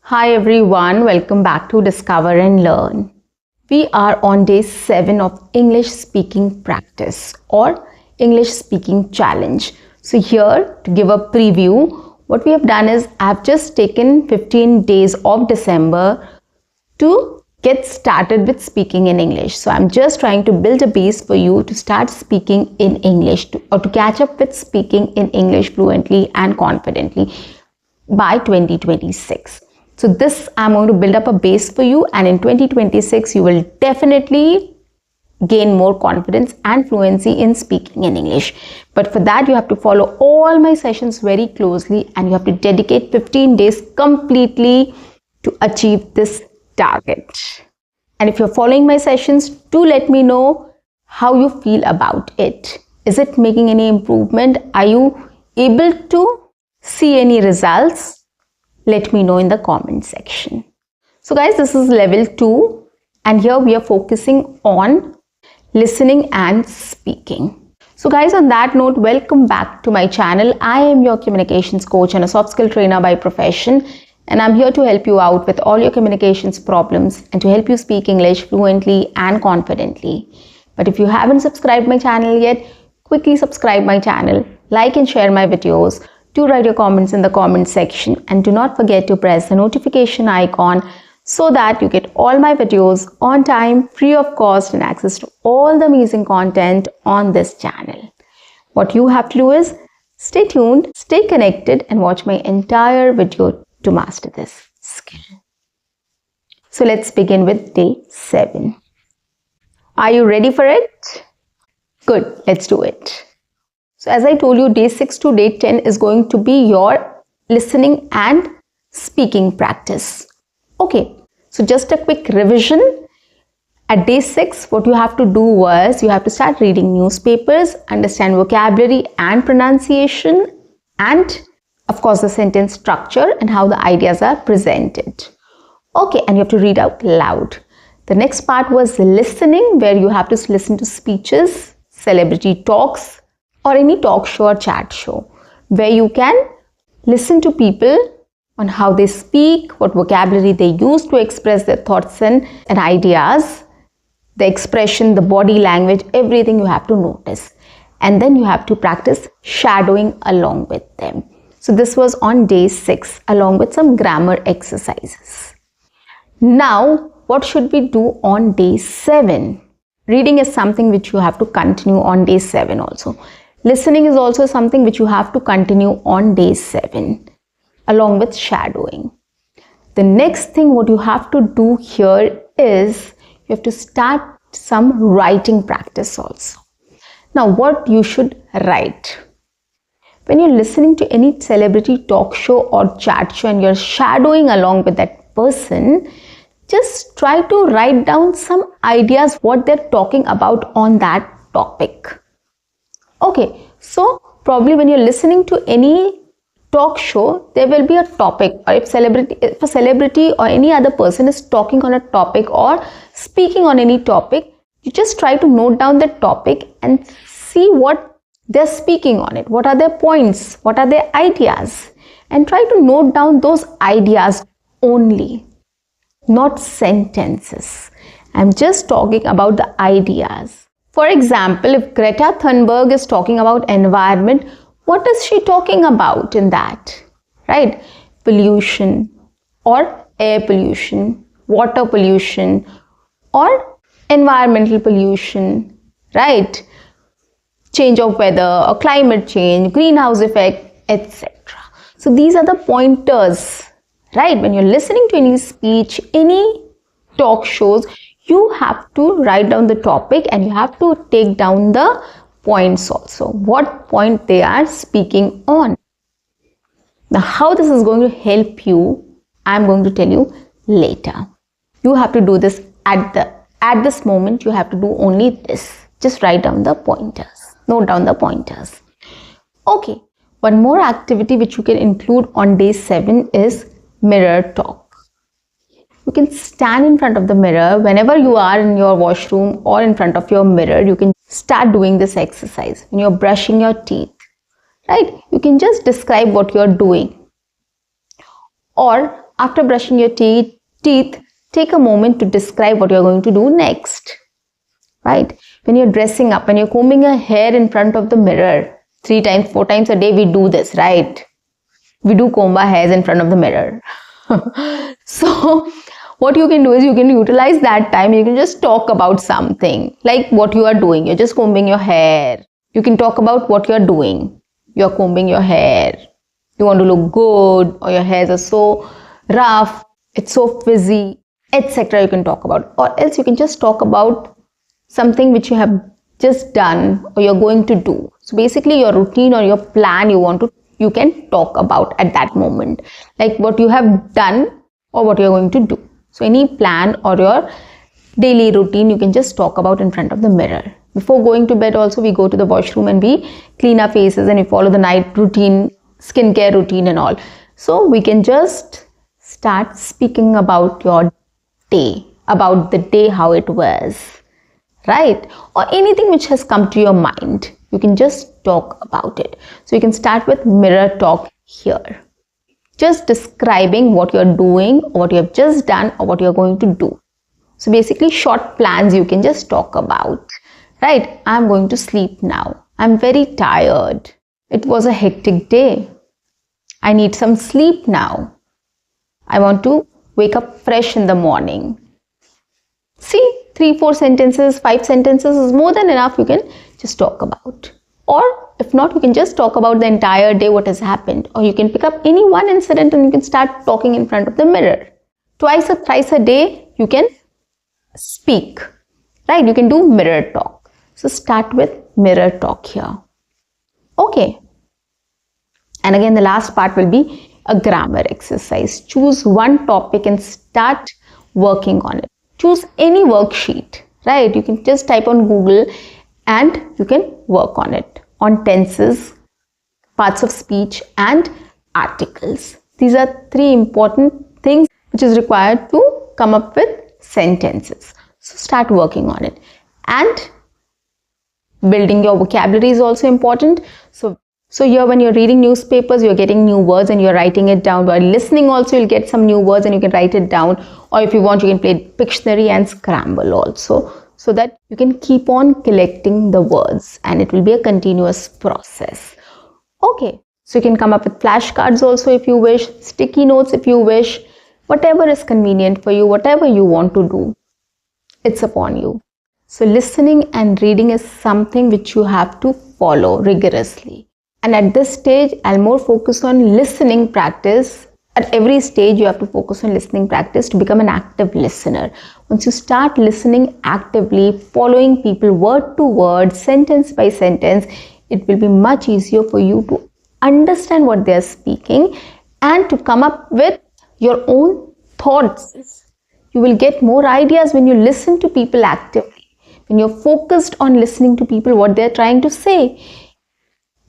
Hi everyone, welcome back to Discover and Learn. We are on day 7 of English speaking practice or English speaking challenge. So here to give a preview, what we have done is I have just taken 15 days of December to get started with speaking in English. So I'm just trying to build a base for you to start speaking in English or to catch up with speaking in English fluently and confidently by 2026. So this I'm going to build up a base for you, and in 2026 you will definitely gain more confidence and fluency in speaking in English. But for that you have to follow all my sessions very closely and you have to dedicate 15 days completely to achieve this target. And if you're following my sessions, do let me know how you feel about it. Is it making any improvement? Are you able to see any results? Let me know in the comment section. So guys, this is level 2 and here we are focusing on listening and speaking. So guys, on that note, welcome back to my channel. I am your communications coach and a soft skill trainer by profession, and I'm here to help you out with all your communications problems and to help you speak English fluently and confidently. But if you haven't subscribed my channel yet, quickly subscribe my channel, like and share my videos. Do write your comments in the comment section and do not forget to press the notification icon so that you get all my videos on time, free of cost, and access to all the amazing content on this channel. What you have to do is stay tuned, stay connected, and watch my entire video to master this skill. So let's begin with day 7. Are you ready for it? Good, let's do it. So as I told you, day 6 to day 10 is going to be your listening and speaking practice. Okay, so just a quick revision. At day 6, what you have to do was you have to start reading newspapers, understand vocabulary and pronunciation, and of course the sentence structure and how the ideas are presented. Okay, and you have to read out loud. The next part was listening, where you have to listen to speeches, celebrity talks, or any talk show or chat show, where you can listen to people on how they speak, what vocabulary they use to express their thoughts and ideas, the expression, the body language, everything you have to notice. And then you have to practice shadowing along with them. So this was on day 6 along with some grammar exercises. Now, what should we do on day 7? Reading is something which you have to continue on day 7 also. Listening is also something which you have to continue on day 7 along with shadowing. The next thing what you have to do here is you have to start some writing practice also. Now what you should write? When you're listening to any celebrity talk show or chat show and you're shadowing along with that person, just try to write down some ideas what they're talking about on that topic. Okay, so probably when you're listening to any talk show, there will be a topic, or if a celebrity or any other person is talking on a topic or speaking on any topic, you just try to note down the topic and see what they're speaking on it. What are their points? What are their ideas? And try to note down those ideas only, not sentences. I'm just talking about the ideas. For example, if Greta Thunberg is talking about environment, what is she talking about in that? Right? Pollution or air pollution, water pollution or environmental pollution, right? Change of weather or climate change, greenhouse effect, etc. So these are the pointers, right? When you're listening to any speech, any talk shows, you have to write down the topic and you have to take down the points also. What point they are speaking on. Now how this is going to help you, I'm going to tell you later. You have to do this at this moment. You have to do only this. Just write down the pointers. Note down the pointers. Okay. One more activity which you can include on day 7 is mirror talk. You can stand in front of the mirror whenever you are in your washroom or in front of your mirror. You can start doing this exercise when you're brushing your teeth, right? You can just describe what you're doing. Or after brushing your teeth, take a moment to describe what you're going to do next. Right? When you're dressing up, when you're combing your hair in front of the mirror, 3 times, 4 times a day, we do this, right? We do comb our hairs in front of the mirror. So what you can do is you can utilize that time. You can just talk about something like what you are doing. You're just combing your hair. You can talk about what you're doing. You're combing your hair. You want to look good, or your hairs are so rough, it's so frizzy, etc. You can talk about, or else you can just talk about something which you have just done or you're going to do. So basically your routine or your plan you can talk about at that moment, like what you have done or what you're going to do. So any plan or your daily routine you can just talk about in front of the mirror. Before going to bed also, we go to the washroom and we clean our faces and we follow the night routine, skincare routine and all. So we can just start speaking about your day, about the day, how it was, right? Or anything which has come to your mind, you can just talk about it. So you can start with mirror talk here, just describing what you're doing, or what you have just done, or what you're going to do. So basically short plans you can just talk about, right? I'm going to sleep now. I'm very tired. It was a hectic day. I need some sleep now. I want to wake up fresh in the morning. See, 3, 4 sentences, 5 sentences is more than enough. You can just talk about. Or if not, you can just talk about the entire day, what has happened. Or you can pick up any one incident and you can start talking in front of the mirror. Twice or thrice a day, you can speak, right? You can do mirror talk. So start with mirror talk here. Okay. And again, the last part will be a grammar exercise. Choose one topic and start working on it. Choose any worksheet, right? You can just type on Google and you can work on it, on tenses, parts of speech and articles. These are 3 important things which is required to come up with sentences. So start working on it. And building your vocabulary is also important. So here when you're reading newspapers, you're getting new words and you're writing it down. While listening also, you'll get some new words and you can write it down. Or if you want, you can play Pictionary and Scramble also, so that you can keep on collecting the words and it will be a continuous process. Okay, so you can come up with flashcards also if you wish, sticky notes if you wish, whatever is convenient for you, whatever you want to do, it's upon you. So listening and reading is something which you have to follow rigorously. And at this stage, I'll more focus on listening practice. At every stage, you have to focus on listening practice to become an active listener. Once you start listening actively, following people word to word, sentence by sentence, it will be much easier for you to understand what they are speaking and to come up with your own thoughts. You will get more ideas when you listen to people actively. When you're focused on listening to people, what they're trying to say,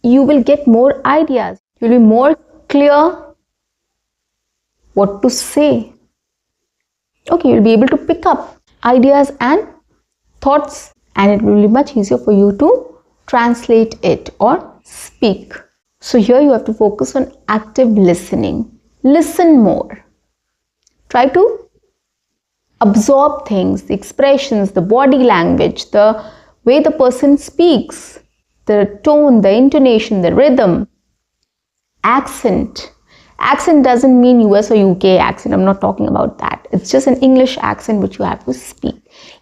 you will get more ideas. You'll be more clear what to say. Okay, you'll be able to pick up ideas and thoughts, and it will be much easier for you to translate it or speak. So here you have to focus on active listening. Listen more. Try to absorb things, the expressions, the body language, the way the person speaks, the tone, the intonation, the rhythm, accent. Accent doesn't mean US or UK accent. I'm not talking about that. It's just an English accent which you have to speak,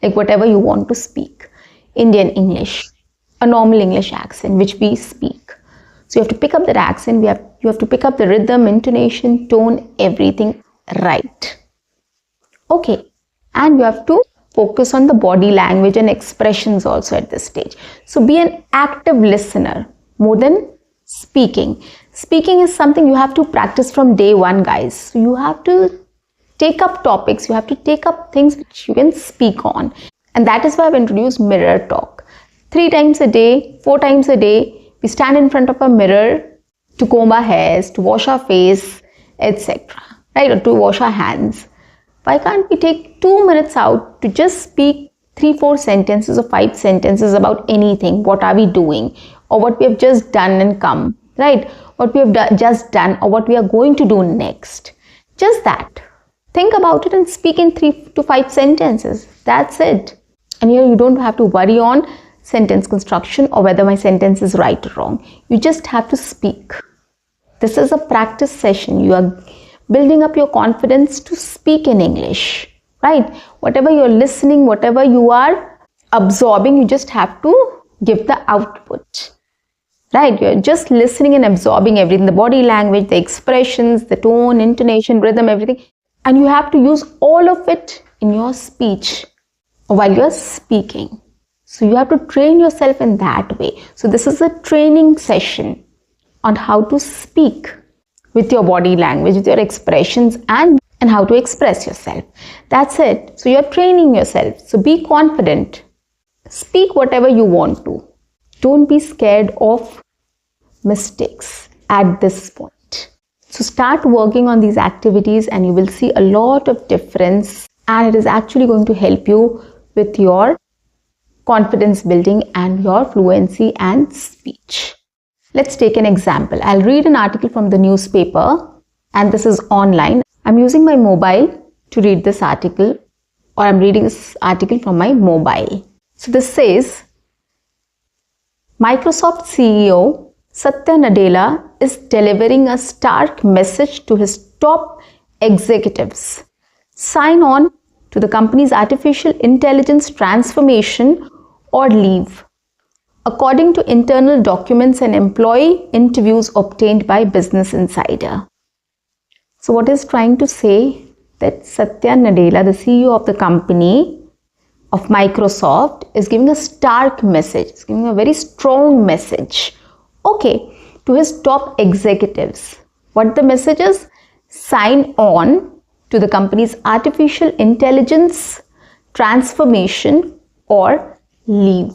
like whatever you want to speak. Indian English, a normal English accent which we speak. So you have to pick up that accent. You have to pick up the rhythm, intonation, tone, everything right. Okay, and you have to focus on the body language and expressions also at this stage. So be an active listener more than speaking. Speaking is something you have to practice from day one, guys. So you have to take up topics, you have to take up things which you can speak on. And that is why I've introduced mirror talk. 3 times a day, 4 times a day, we stand in front of a mirror to comb our hairs, to wash our face, etc. Right? Or to wash our hands. Why can't we take 2 minutes out to just speak 3, 4 sentences or 5 sentences about anything? What are we doing? Or what we have just done and come, right? What we have just done or what we are going to do next. Just that. Think about it and speak in 3 to 5 sentences. That's it. And here you don't have to worry on sentence construction or whether my sentence is right or wrong. You just have to speak. This is a practice session. You are building up your confidence to speak in English, right? Whatever you're listening, whatever you are absorbing, you just have to give the output, right? You're just listening and absorbing everything, the body language, the expressions, the tone, intonation, rhythm, everything. And you have to use all of it in your speech or while you're speaking. So you have to train yourself in that way. So this is a training session on how to speak with your body language, with your expressions, and how to express yourself. That's it. So you're training yourself. So be confident. Speak whatever you want to. Don't be scared of mistakes at this point. So start working on these activities and you will see a lot of difference, and it is actually going to help you with your confidence building and your fluency and speech. Let's take an example. I'll read an article from the newspaper, and this is online. I'm using my mobile to read this article, or I'm reading this article from my mobile. So this says, Microsoft CEO Satya Nadella is delivering a stark message to his top executives. Sign on to the company's artificial intelligence transformation or leave, according to internal documents and employee interviews obtained by Business Insider. So what is trying to say that Satya Nadella, the CEO of the company of Microsoft, is giving a stark message, is giving a very strong message, okay, to his top executives. What the message is? Sign on to the company's artificial intelligence transformation or leave.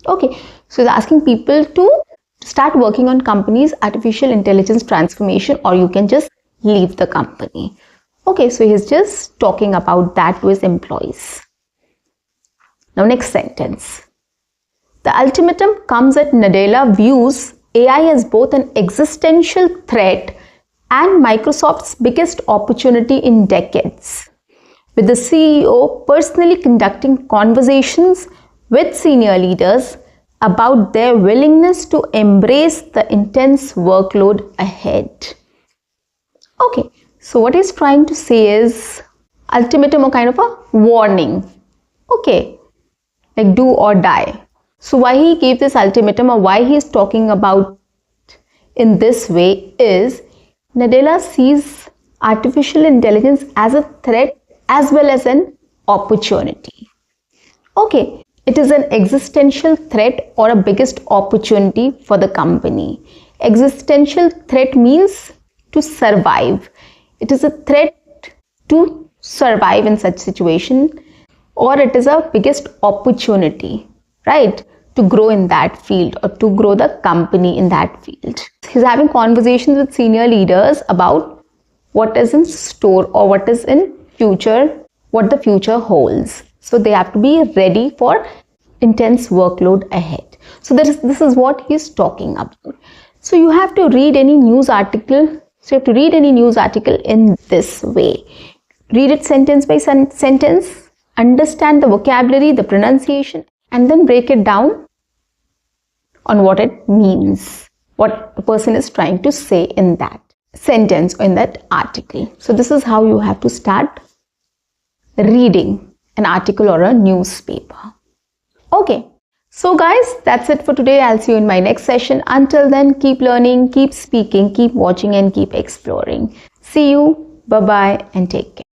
Okay, so he's asking people to start working on company's artificial intelligence transformation, or you can just leave the company. Okay, so he's just talking about that to his employees. Now next sentence. The ultimatum comes at Nadella views AI as both an existential threat and Microsoft's biggest opportunity in decades, with the CEO personally conducting conversations with senior leaders about their willingness to embrace the intense workload ahead. Okay, so what he's trying to say is ultimatum, or kind of a warning. Okay, like do or die. So why he gave this ultimatum, or why he is talking about in this way, is Nadella sees artificial intelligence as a threat as well as an opportunity. Okay, it is an existential threat or a biggest opportunity for the company. Existential threat means to survive. It is a threat to survive in such situation, or it is a biggest opportunity, right, to grow in that field or to grow the company in that field. He's having conversations with senior leaders about what is in store or what is in future, what the future holds. So they have to be ready for intense workload ahead. So this is what he's talking about. So you have to read any news article. So you have to read any news article in this way. Read it sentence by sentence, understand the vocabulary, the pronunciation, and then break it down on what it means, what the person is trying to say in that sentence or in that article. So this is how you have to start reading an article or a newspaper. Okay, so guys, that's it for today. I'll see you in my next session. Until then, keep learning, keep speaking, keep watching, and keep exploring. See you, bye-bye, and take care.